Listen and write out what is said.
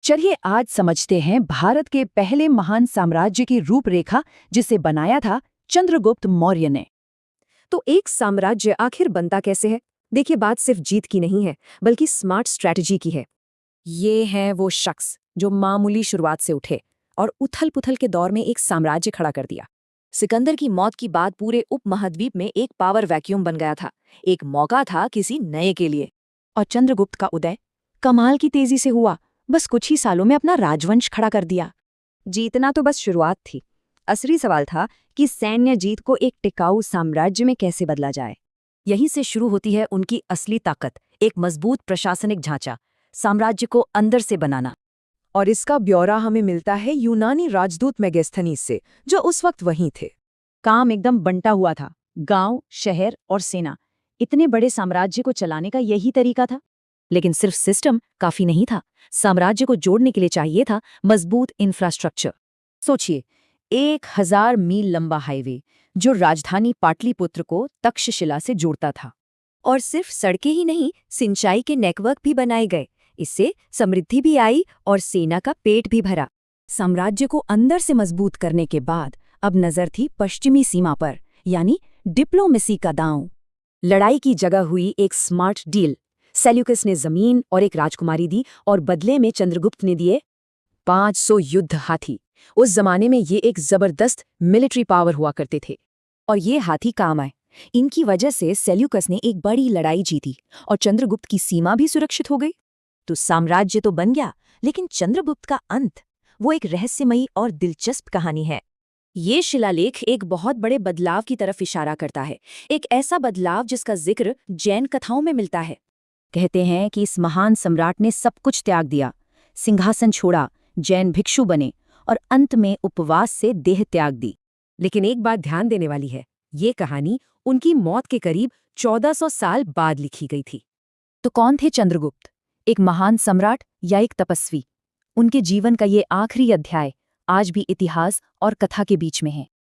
चलिए आज समझते हैं भारत के पहले महान साम्राज्य की रूपरेखा जिसे बनाया था चंद्रगुप्त मौर्य ने। तो एक साम्राज्य आखिर बनता कैसे है? देखिए, बात सिर्फ जीत की नहीं है, बल्कि स्मार्ट स्ट्रैटेजी की है। ये है वो शख्स जो मामूली शुरुआत से उठे और उथल पुथल के दौर में एक साम्राज्य खड़ा कर दिया। सिकंदर की मौत के बाद पूरे उपमहाद्वीप में एक पावर वैक्यूम बन गया था। एक मौका था किसी नए के लिए। और चंद्रगुप्त का उदय कमाल की तेजी से हुआ। बस कुछ ही सालों में अपना राजवंश खड़ा कर दिया। जीतना तो बस शुरुआत थी। असली सवाल था कि सैन्य जीत को एक टिकाऊ साम्राज्य में कैसे बदला जाए। यहीं से शुरू होती है उनकी असली ताकत, एक मजबूत प्रशासनिक ढांचा, साम्राज्य को अंदर से बनाना। और इसका ब्यौरा हमें मिलता है यूनानी राजदूत मेगस्थनीज से, जो उस वक्त वहीं थे। काम एकदम बंटा हुआ था, गांव, शहर और सेना। इतने बड़े साम्राज्य को चलाने का यही तरीका था। लेकिन सिर्फ सिस्टम काफी नहीं था। साम्राज्य को जोड़ने के लिए चाहिए था मजबूत इंफ्रास्ट्रक्चर। सोचिए, 1000 मील लंबा हाईवे जो राजधानी पाटलिपुत्र को तक्षशिला से जोड़ता था। और सिर्फ सड़कें ही नहीं, सिंचाई के नेटवर्क भी बनाए गए। इससे समृद्धि भी आई और सेना का पेट भी भरा। साम्राज्य को अंदर से मजबूत करने के बाद अब नजर थी पश्चिमी सीमा पर, यानी डिप्लोमेसी का दांव। लड़ाई की जगह हुई एक स्मार्ट डील। सेल्यूकस ने जमीन और एक राजकुमारी दी और बदले में चंद्रगुप्त ने दिए 500 युद्ध हाथी। उस जमाने में ये एक जबरदस्त मिलिट्री पावर हुआ करते थे। और ये हाथी काम आए। इनकी वजह से सेल्यूकस ने एक बड़ी लड़ाई जीती और चंद्रगुप्त की सीमा भी सुरक्षित हो गई। तो साम्राज्य तो बन गया, लेकिन चंद्रगुप्त का अंत, वो एक रहस्यमयी और दिलचस्प कहानी है। ये शिलालेख एक बहुत बड़े बदलाव की तरफ इशारा करता है, एक ऐसा बदलाव जिसका जिक्र जैन कथाओं में मिलता है। कहते हैं कि इस महान सम्राट ने सब कुछ त्याग दिया, सिंहासन छोड़ा, जैन भिक्षु बने और अंत में उपवास से देह त्याग दी। लेकिन एक बात ध्यान देने वाली है, ये कहानी उनकी मौत के करीब 1400 साल बाद लिखी गई थी। तो कौन थे चंद्रगुप्त? एक महान सम्राट या एक तपस्वी? उनके जीवन का ये आखिरी अध्याय आज भी इतिहास और कथा के बीच में है।